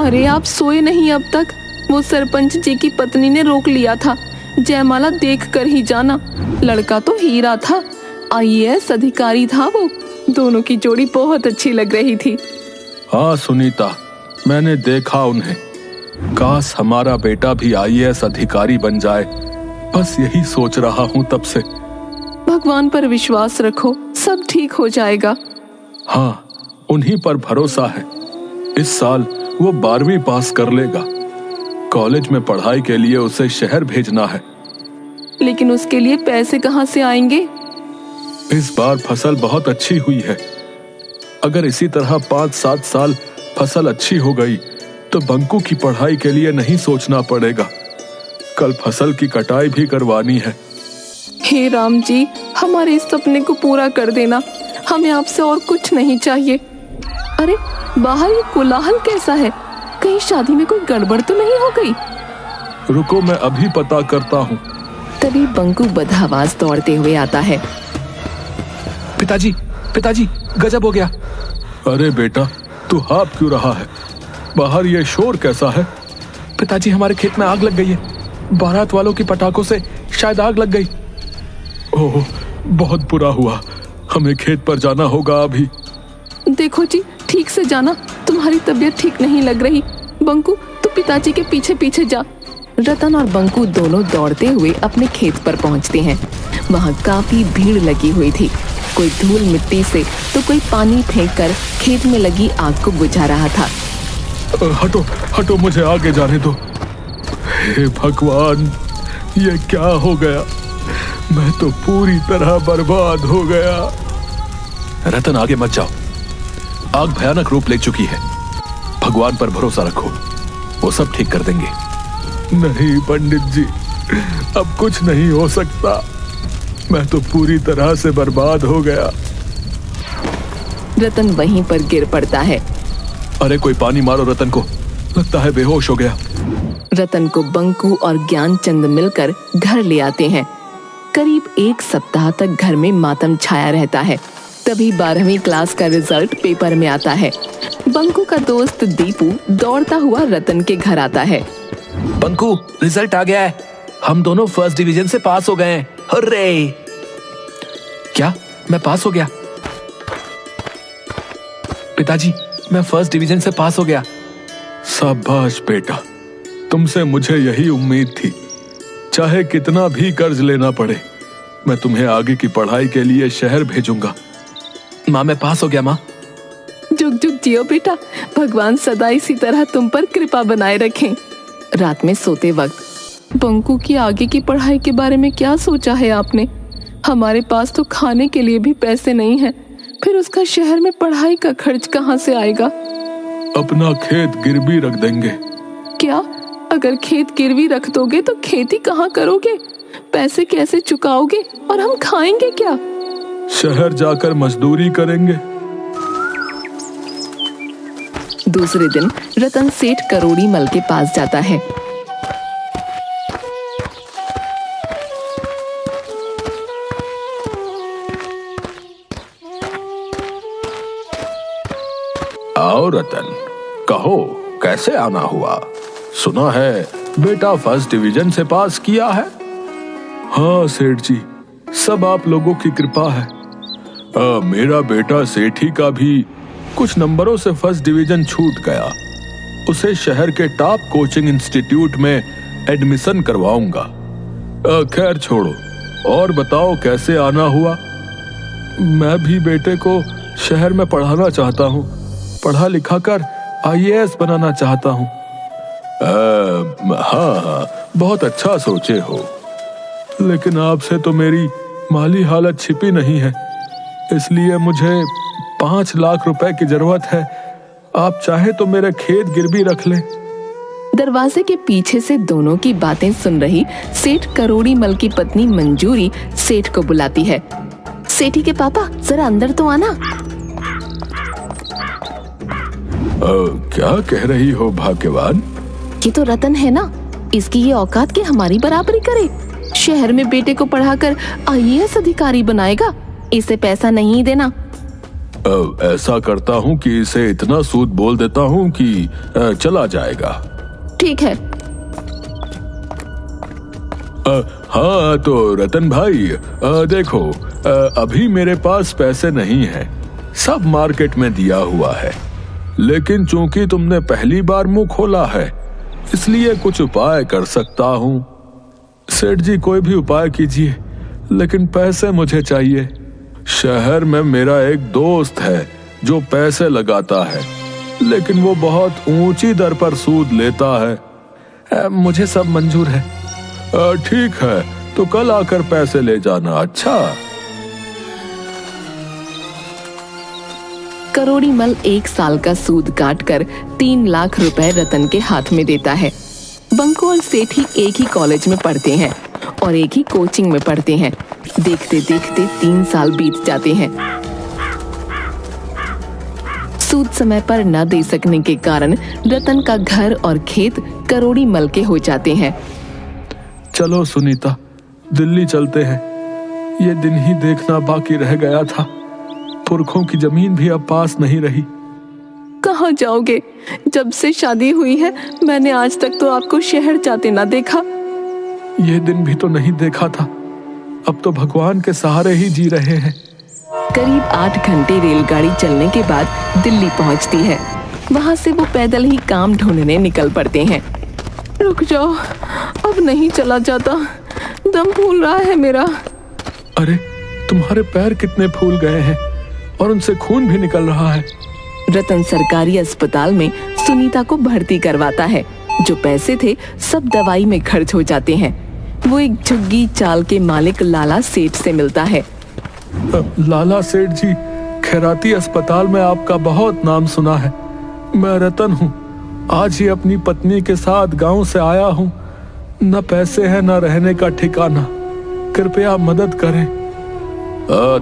अरे आप सोए नहीं अब तक? वो सरपंच जी की पत्नी ने रोक लिया था। जयमाला देख कर ही जाना। लड़का तो हीरा था, आईएएस अधिकारी था वो। दोनों की जोड़ी बहुत अच्छी लग रही थी। हाँ सुनीता, मैंने देखा उन्हें। काश हमारा बेटा भी आईएएस अधिकारी बन जाए, बस यही सोच रहा हूँ तब से। भगवान पर विश्वास रखो, सब ठीक हो जाएगा। हाँ, उन्हीं पर भरोसा है। इस साल वो 12वीं पास कर लेगा। कॉलेज में पढ़ाई के लिए उसे शहर भेजना है। लेकिन उसके लिए पैसे कहाँ से आएंगे? इस बार फसल बहुत अच्छी हुई है। अगर इसी तरह 5-7 साल फसल अच्छी हो गई तो बंकू की पढ़ाई के लिए नहीं सोचना पड़ेगा। कल फसल की कटाई भी करवानी है। हे राम जी, हमारे इस सपने को पूरा कर देना। हमें आपसे और कुछ नहीं चाहिए। अरे बाहर ये कोलाहल कैसा है? कहीं शादी में कोई गड़बड़ तो नहीं हो गई? रुको, मैं अभी पता करता हूँ। तभी बंकू बदहवास दौड़ते हुए आता है। पिताजी, पिताजी, गजब हो गया। अरे बेटा, तू हाँफ क्यों रहा है? बाहर ये शोर कैसा है? पिताजी, हमारे खेत में आग लग गई है। बारात वालों की पटाखों से शायद आग लग गई। ओह, बहुत बुरा हुआ। हमें खेत पर जाना होगा अभी। देखो जी, ठीक से जाना, तुम्हारी तबीयत ठीक नहीं लग रही। बंकू, तू पिताजी के पीछे पीछे जा। रतन और बंकू दोनों दौड़ते हुए अपने खेत पर पहुंचते हैं। वहां काफी भीड़ लगी हुई थी। कोई धूल मिट्टी से तो कोई पानी फेंककर खेत में लगी आग को बुझा रहा था। हटो हटो, मुझे आगे जाने दो। हे भगवान, ये क्या हो गया? मैं तो पूरी तरह बर्बाद हो गया। रतन, आगे मत जाओ। आग भयानक रूप ले चुकी है। भगवान पर भरोसा रखो, वो सब ठीक कर देंगे। नहीं पंडित जी, अब कुछ नहीं हो सकता। मैं तो पूरी तरह से बर्बाद हो गया। रतन वहीं पर गिर पड़ता है। अरे कोई पानी मारो रतन को, लगता है बेहोश हो गया। रतन को बंकू और ज्ञानचंद मिलकर घर ले आते हैं। करीब 1 सप्ताह तक घर में मातम छाया रहता है। तभी 12वीं क्लास का रिजल्ट पेपर में आता है। बंकू का दोस्त दीपू दौड़ता हुआ रतन के घर आता है। बंकू, रिजल्ट आ गया है। हम दोनों फर्स्ट डिवीजन से पास हो गए हैं। हुर्रे! क्या मैं पास हो गया? पिताजी, मैं फर्स्ट डिवीजन से पास हो गया। शाबाश बेटा, तुमसे मुझे यही उम्मीद थी। चाहे कितना भी कर्ज लेना पड़े, मैं तुम्हें आगे की पढ़ाई के लिए शहर भेजूंगा। माँ, मैं पास हो गया। माँ, जुग जुग जियो बेटा, भगवान सदा इसी तरह तुम पर कृपा बनाए रखें। रात में सोते वक्त बंकू की आगे की पढ़ाई के बारे में क्या सोचा है आपने? हमारे पास तो खाने के लिए भी पैसे नहीं हैं, फिर उसका शहर में पढ़ाई का खर्च कहाँ से आएगा? अपना खेत गिरवी रख देंगे। क्या? अगर खेत गिरवी रख दोगे तो खेती कहाँ करोगे? पैसे कैसे चुकाओगे और हम खाएंगे क्या? शहर जाकर मजदूरी करेंगे। दूसरे दिन रतन सेठ करोड़ी मल के पास जाता है। आओ रतन, कहो कैसे आना हुआ? सुना है बेटा फर्स्ट डिवीजन से पास किया है। हाँ सेठ जी, सब आप लोगों की कृपा है। मेरा बेटा सेठी का भी कुछ नंबरों से फर्स्ट डिवीजन छूट गया। उसे शहर के टॉप कोचिंग इंस्टीट्यूट में एडमिशन करवाऊंगा। खैर छोड़ो, और बताओ कैसे आना हुआ? मैं भी बेटे को शहर में पढ़ाना चाहता हूँ। पढ़ा लिखा कर आईएएस बनाना चाहता हूँ। हाँ, बहुत अच्छा सोचे हो, लेकिन आपसे तो मेरी माली हालत छिपी नहीं है, इसलिए मुझे 5 लाख रुपए की जरूरत है। आप चाहे तो मेरे खेत गिरवी रख लें। दरवाजे के पीछे से दोनों की बातें सुन रही सेठ करोड़ी मल की पत्नी मंजूरी सेठ को बुलाती है। सेठी के पापा, जरा अंदर तो आना। क्या कह रही हो भाग्यवान? ये तो रतन है ना, इसकी ये औकात कि हमारी बराबरी करे। शहर में बेटे को पढ़ाकर आईएएस अधिकारी बनाएगा। इसे पैसा नहीं देना। ऐसा करता हूँ कि इसे इतना सूद बोल देता हूँ कि चला जाएगा। ठीक है। हाँ तो रतन भाई, देखो, अभी मेरे पास पैसे नहीं है, सब मार्केट में दिया हुआ है, लेकिन चूंकि तुमने पहली बार मुंह खोला है इसलिए कुछ उपाय कर सकता हूँ। सेठ जी कोई भी उपाय कीजिए, लेकिन पैसे मुझे चाहिए। शहर में मेरा एक दोस्त है जो पैसे लगाता है, लेकिन वो बहुत ऊंची दर पर सूद लेता है। मुझे सब मंजूर है। ठीक है, तो कल आकर पैसे ले जाना। अच्छा। करोड़ी मल 1 साल का सूद काटकर 3 लाख रुपए रतन के हाथ में देता है। बंकू और सेठी एक ही कॉलेज में पढ़ते हैं और एक ही कोचिंग में पढ़ते हैं। देखते देखते 3 साल बीत जाते हैं। सूद समय पर न दे सकने के कारण रतन का घर और खेत करोड़ी मल के हो जाते हैं। चलो सुनीता, दिल्ली चलते हैं। ये दिन ही देखना बाकी रह गया था। पुरखों की जमीन भी अब पास नहीं रही। कहाँ जाओगे? जब से शादी हुई है मैंने आज तक तो आपको शहर जाते ना देखा। ये दिन भी तो नहीं देखा था। अब तो भगवान के सहारे ही जी रहे हैं। करीब 8 घंटे रेलगाड़ी चलने के बाद दिल्ली पहुंचती है। वहां से वो पैदल ही काम ढूंढने निकल पड़ते हैं। रुक जाओ, अब नहीं चला जाता, दम फूल रहा है मेरा। अरे, तुम्हारे पैर कितने फूल गए हैं और उनसे खून भी निकल रहा है। रतन सरकारी अस्पताल में सुनीता को भर्ती करवाता है। जो पैसे थे सब दवाई में खर्च हो जाते हैं। वो एक झुग्गी चाल के मालिक लाला सेठ से मिलता है। लाला सेठ जी, खैराती अस्पताल में आपका बहुत नाम सुना है। मैं रतन हूँ, आज ही अपनी पत्नी के साथ गांव से आया हूँ। न पैसे हैं न रहने का ठिकाना, कृपया मदद करें।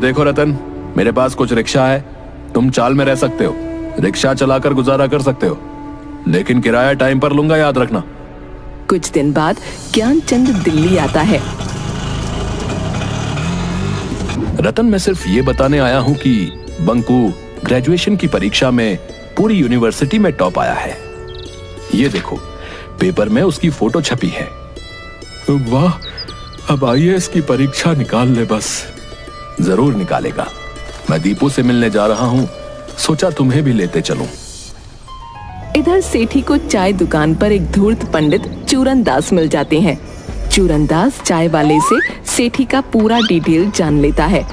देखो रतन, मेरे पास कुछ रिक्शा है, तुम चाल में रह सकते हो, रिक्शा चलाकर गुजारा कर सकते हो, लेकिन किराया टाइम पर लूंगा, याद रखना। कुछ दिन बाद ज्ञानचंद दिल्ली आता है। रतन, मैं सिर्फ ये बताने आया हूँ कि बंकू ग्रेजुएशन की परीक्षा में पूरी यूनिवर्सिटी में टॉप आया है। ये देखो, पेपर में उसकी फोटो छपी है। वाह, अब IAS की परीक्षा निकाल ले बस। जरूर निकालेगा। मैं दीपू से मिलने जा रहा हूँ, सोचा तुम्हें भी लेते चलूं। इधर सेठी को चाय दुकान पर एक धूर्त पंडित चूरन दास मिल जाते हैं। चूरन दास चाय वाले से सेठी का पूरा डिटेल जान लेता है।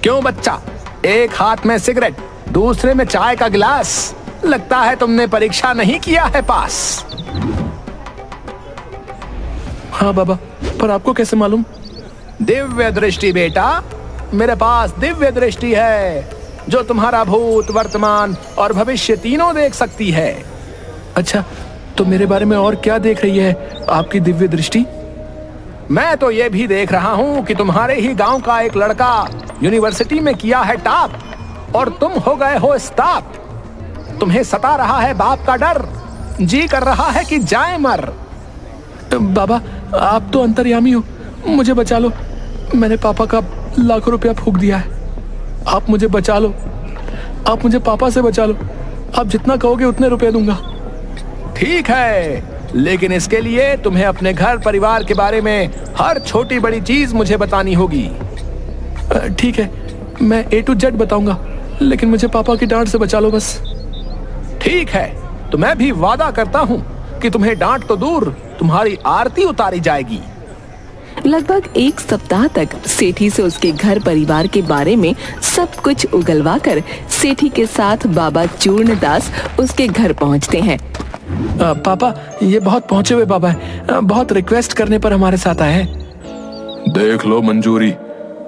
क्यों बच्चा, एक हाथ में सिगरेट दूसरे में चाय का गिलास, लगता है तुमने परीक्षा नहीं किया है पास। हाँ बाबा, पर आपको कैसे मालूम? दिव्य दृष्टि बेटा, मेरे पास दिव्य दृष्टि है जो तुम्हारा भूत, वर्तमान और भविष्य तीनों देख सकती है। अच्छा, तो मेरे बारे में और क्या देख रही है आपकी दिव्य दृष्टि? मैं तो ये भी देख रहा हूँ कि तुम्हारे ही गांव का एक लड़का यूनिवर्सिटी में किया है टॉप और तुम हो गए हो स्टॉप। तुम्हें सता रहा है बाप का डर, जी कर रहा है कि जाए मर। बाबा, आप तो अंतर्यामी हो, मुझे बचा लो। मैंने पापा का लाखों रुपया फूंक दिया है। आप मुझे बचा लो, आप मुझे पापा से बचा लो। आप जितना कहोगे उतने रुपए दूंगा। ठीक है, लेकिन इसके लिए तुम्हें अपने घर परिवार के बारे में हर छोटी बड़ी चीज मुझे बतानी होगी। ठीक है, मैं A to Z बताऊंगा, लेकिन मुझे पापा की डांट से बचा लो बस। ठीक है, तो मैं भी वादा करता हूँ कि तुम्हें डांट तो दूर, तुम्हारी आरती उतारी जाएगी। लगभग 1 सप्ताह तक सेठी से उसके घर परिवार के बारे में सब कुछ उगलवा कर सेठी के साथ बाबा चूर्ण दास उसके घर पहुंचते हैं। पापा, ये बहुत पहुंचे हुए बाबा है, बहुत रिक्वेस्ट करने पर हमारे साथ आए हैं। देख लो मंजूरी,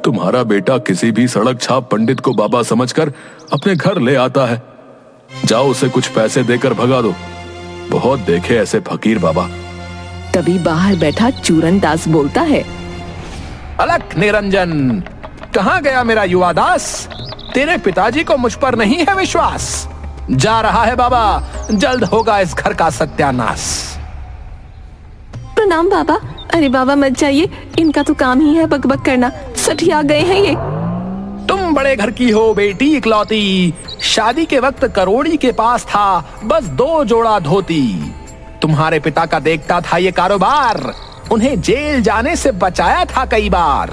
तुम्हारा बेटा किसी भी सड़क छाप पंडित को बाबा समझकर अपने घर ले आता है। जाओ उसे कुछ पैसे देकर भगा दो। बहुत देखे ऐसे फकीर बाबा। तभी बाहर बैठा चूरन दास बोलता है, अलख निरंजन, कहाँ गया मेरा युवा दास? तेरे पिताजी को मुझ पर नहीं है विश्वास। जा रहा है बाबा, जल्द होगा इस घर का सत्यानाश। प्रणाम बाबा। अरे बाबा मत जाइए, इनका तो काम ही है बकबक करना, सठिया गए हैं ये। तुम बड़े घर की हो बेटी इकलौती। शादी के वक्त करोड़ी के पास था बस 2 जोड़ा धोती। तुम्हारे पिता का देखता था ये कारोबार, उन्हें जेल जाने से बचाया था कई बार।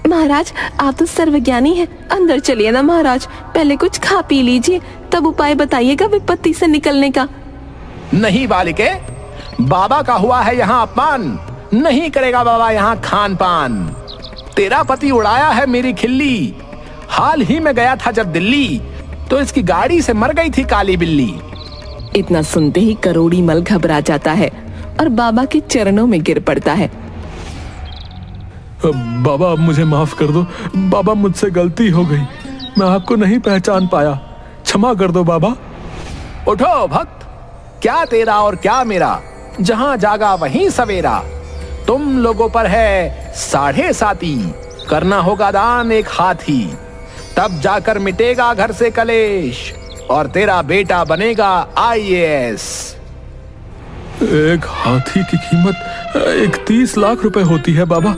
महाराज आप तो सर्वज्ञानी हैं, अंदर चलिए ना महाराज, पहले कुछ खा पी लीजिए, तब उपाय बताइएगा विपत्ति से निकलने का। नहीं बालिके, बाबा का हुआ है यहाँ अपमान, नहीं करेगा बाबा यहाँ खान पान। तेरा पति उड़ाया है मेरी खिल्ली, हाल ही में गया था जब दिल्ली, तो इसकी गाड़ी से मर गई थी काली बिल्ली। इतना सुनते ही करोड़ी मल घबरा जाता है और बाबा के चरणों में गिर पड़ता है। बाबा अब मुझे माफ कर दो, बाबा मुझसे गलती हो गई, मैं आपको नहीं पहचान पाया, क्षमा कर दो बाबा। उठो भक्त, क्या तेरा और क्या मेरा, जहां जागा वहीं सवेरा। तुम लोगों पर है 7.5, करना होगा दान 1 हाथी, तब जाकर मिटेगा घर से कलेश और तेरा बेटा बनेगा IAS। 1 हाथी की कीमत 31 लाख रुपए होती है बाबा,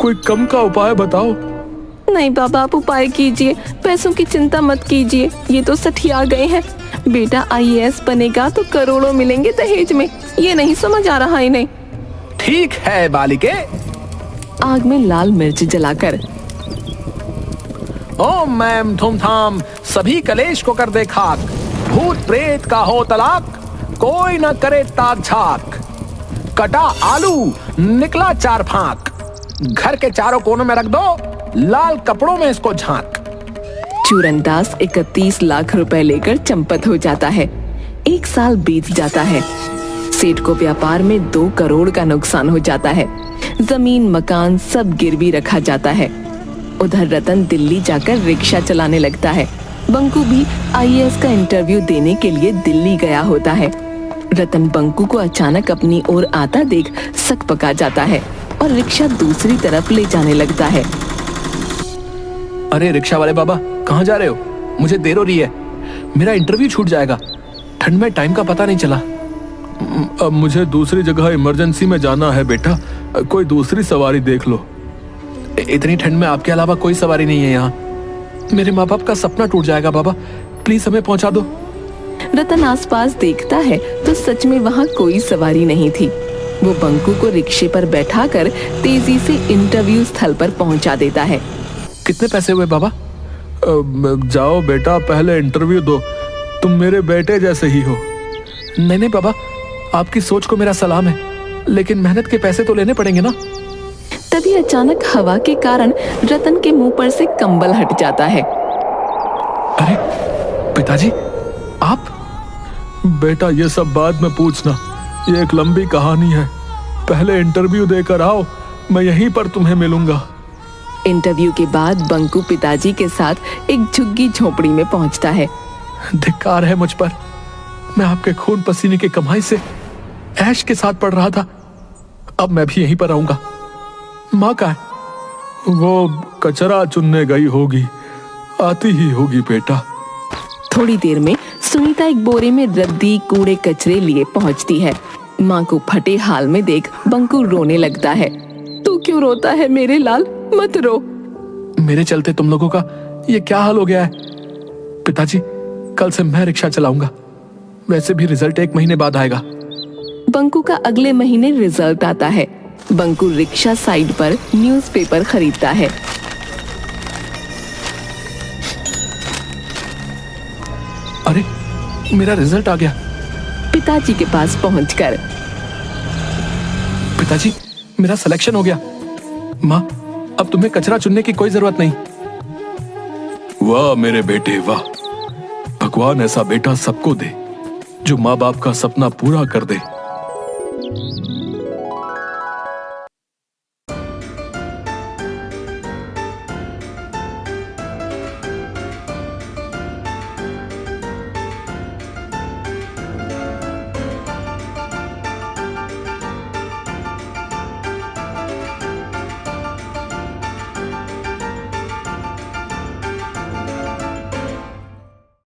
कोई कम का उपाय बताओ। नहीं बाबा आप उपाय कीजिए, पैसों की चिंता मत कीजिए, ये तो सठिया गए हैं। बेटा IAS बनेगा तो करोड़ों मिलेंगे दहेज में, ये नहीं समझ आ रहा इन्हें। ठीक है बालिके। आग में लाल मिर्च जलाकर ओम मैम थुम थाम, सभी कलेश को कर दे खाक। भूत प्रेत का हो तलाक, कोई न करे ताक झाक। कटा आलू निकला 4 फांक, घर के चारों कोनों में रख दो, लाल कपड़ों में इसको झांक। चूरनदास 31 लाख रुपए लेकर चंपत हो जाता है। 1 साल बीत जाता है। सेठ को व्यापार में 2 करोड़ का नुकसान हो जाता है। जमीन मकान सब गिरवी रखा जाता है। उधर रतन दिल्ली जाकर रिक्शा चलाने लगता है। बंकू भी IAS का इंटरव्यू देने के लिए दिल्ली गया होता है। रतन बंकू को अचानक अपनी ओर आता देख सकपका जाता है और रिक्शा दूसरी तरफ ले जाने लगता है। अरे रिक्शा वाले बाबा, कहाँ जा रहे हो? मुझे देर हो रही है, मेरा इंटरव्यू छूट जाएगा, ठंड में टाइम का पता नहीं चला। अब मुझे दूसरी जगह इमरजेंसी में जाना है बेटा, कोई दूसरी सवारी देख लो। इतनी ठंड में आपके अलावा कोई सवारी नहीं है यहाँ, मेरे माँ बाप का सपना टूट जाएगा बाबा, प्लीज हमें पहुँचा दो। रतन आसपास देखता है तो सच में वहाँ कोई सवारी नहीं थी। वो बंकू को रिक्शे पर बैठाकर तेजी से इंटरव्यू स्थल पर पहुँचा देता है। कितने पैसे हुए बाबा? जाओ बेटा पहले इंटरव्यू दो, तुम मेरे बेटे जैसे ही हो। नहीं नहीं बाबा, आपकी सोच को मेरा सलाम है, लेकिन मेहनत के पैसे तो लेने पड़ेंगे ना। तभी अचानक हवा के कारण रतन के मुंह पर से कंबल हट जाता है। अरे पिताजी आप? बेटा ये सब बाद में पूछना, ये एक लंबी कहानी है, पहले इंटरव्यू देकर आओ, मैं यहीं पर तुम्हें मिलूंगा। इंटरव्यू के बाद बंकू पिताजी के साथ एक झुग्गी झोपड़ी में पहुंचता है। धिक्कार है मुझ पर, मैं आपके खून पसीने की कमाई से ऐश के साथ पढ़ रहा था, अब मैं भी यहीं पर आऊंगा। माँ का है? वो कचरा चुनने गई होगी, आती ही होगी बेटा। थोड़ी देर में सुनीता एक बोरे में रद्दी कूड़े कचरे लिए पहुंचती है। माँ को फटे हाल में देख बंकू रोने लगता है। तू क्यों रोता है मेरे लाल, मत रो। मेरे चलते तुम लोगों का ये क्या हाल हो गया है? पिताजी कल से मैं रिक्शा चलाऊंगा, वैसे भी रिजल्ट 1 महीने बाद आएगा। बंकू का अगले महीने रिजल्ट आता है। बंकू रिक्शा साइड पर न्यूज़पेपर खरीदता है। अरे मेरा रिजल्ट आ गया। पिताजी के पास पहुंचकर, पिताजी मेरा सिलेक्शन हो गया। माँ अब तुम्हें कचरा चुनने की कोई जरूरत नहीं। वाह मेरे बेटे वाह, भगवान ऐसा बेटा सबको दे जो माँ बाप का सपना पूरा कर दे।